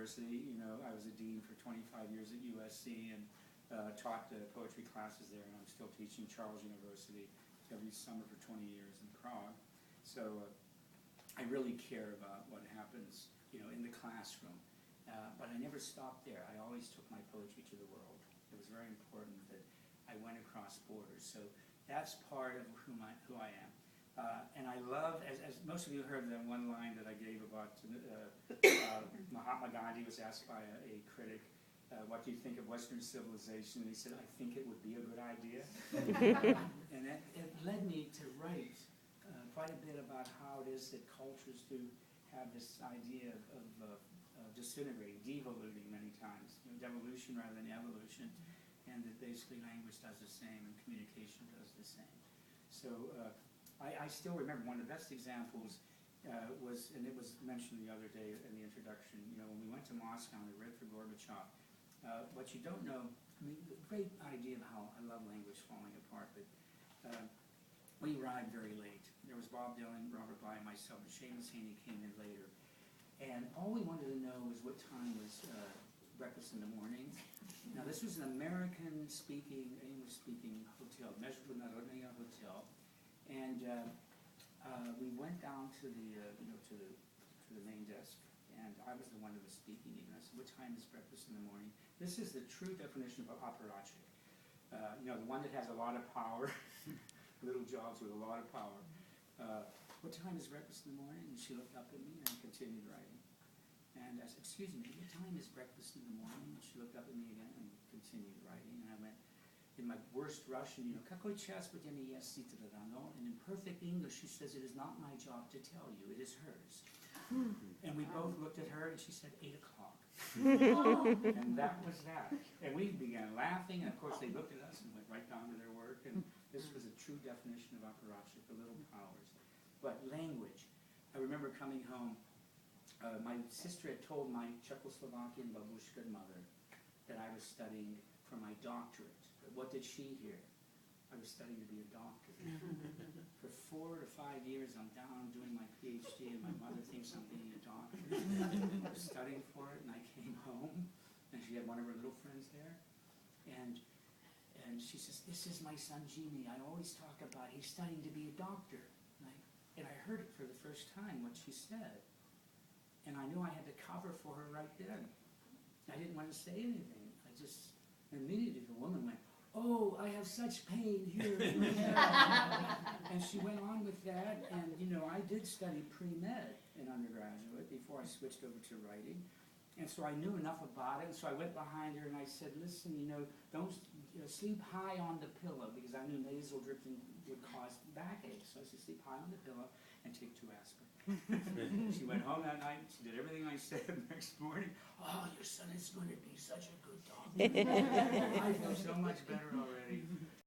University. You know, I was a dean for 25 years at USC and taught poetry classes there, and I'm still teaching Charles University every summer for 20 years in Prague. So I really care about what happens, you know, in the classroom. But I never stopped there. I always took my poetry to the world. It was very important that I went across borders. So that's part of who I am. And I love, as most of you heard that one line that I gave about Mahatma Gandhi was asked by a critic, what do you think of Western civilization? And he said, I think it would be a good idea. And it led me to write quite a bit about how it is that cultures do have this idea of disintegrating, devoluting many times, you know, devolution rather than evolution, and that basically language does the same and communication does the same. So I still remember one of the best examples was, and it was mentioned the other day in the introduction, you know, when we went to Moscow and we read for Gorbachev. What you don't know, I mean, the great idea of how I love language falling apart, but we arrived very late. There was Bob Dylan, Robert Bly, and myself, and Seamus Haney came in later. And all we wanted to know was what time was breakfast in the morning. Now, this was an American-speaking, English-speaking hotel, Metropolitan Hotel. And we went down to the, to the main desk, and I was the one that was speaking. And I said, what time is breakfast in the morning? This is the true definition of apparatchik. You know, the one that has a lot of power, little jobs with a lot of power. What time is breakfast in the morning? And she looked up at me and I continued writing. And I said, excuse me, what time is breakfast in the morning? And she looked up at me again and continued writing. And I went, in my worst Russian, you know, какой час будем есть рано? And in perfect English, she says, it is not my job to tell you, it is hers. And we both looked at her and she said, 8 o'clock. And that was that. And we began laughing, and of course they looked at us and went right down to their work. And this was a true definition of apparatchik, the little powers. But language, I remember coming home, my sister had told my Czechoslovakian babushka mother that I was studying for my doctorate. But what did she hear? I was studying to be a doctor. For 4 to 5 years, I'm down doing my PhD, and my mother thinks I'm being a doctor. I was studying for it, and I came home, and she had one of her little friends there, and she says, this is my son Jimmy. I always talk about he's studying to be a doctor. And I heard it for the first time, what she said. And I knew I had to cover for her right then. I didn't want to say anything. I just, immediately the woman went, oh, I have such pain here. And she went on with that. And, you know, I did study pre-med in undergraduate before I switched over to writing. And so I knew enough about it. And so I went behind her and I said, listen, you know, don't sleep high on the pillow, because I knew nasal dripping would cause backache. So I said, sleep high on the pillow and take 2 aspirin. She went home that night. She did everything I said. Next morning, oh, your son is going to be such a good doctor. I feel so much better already.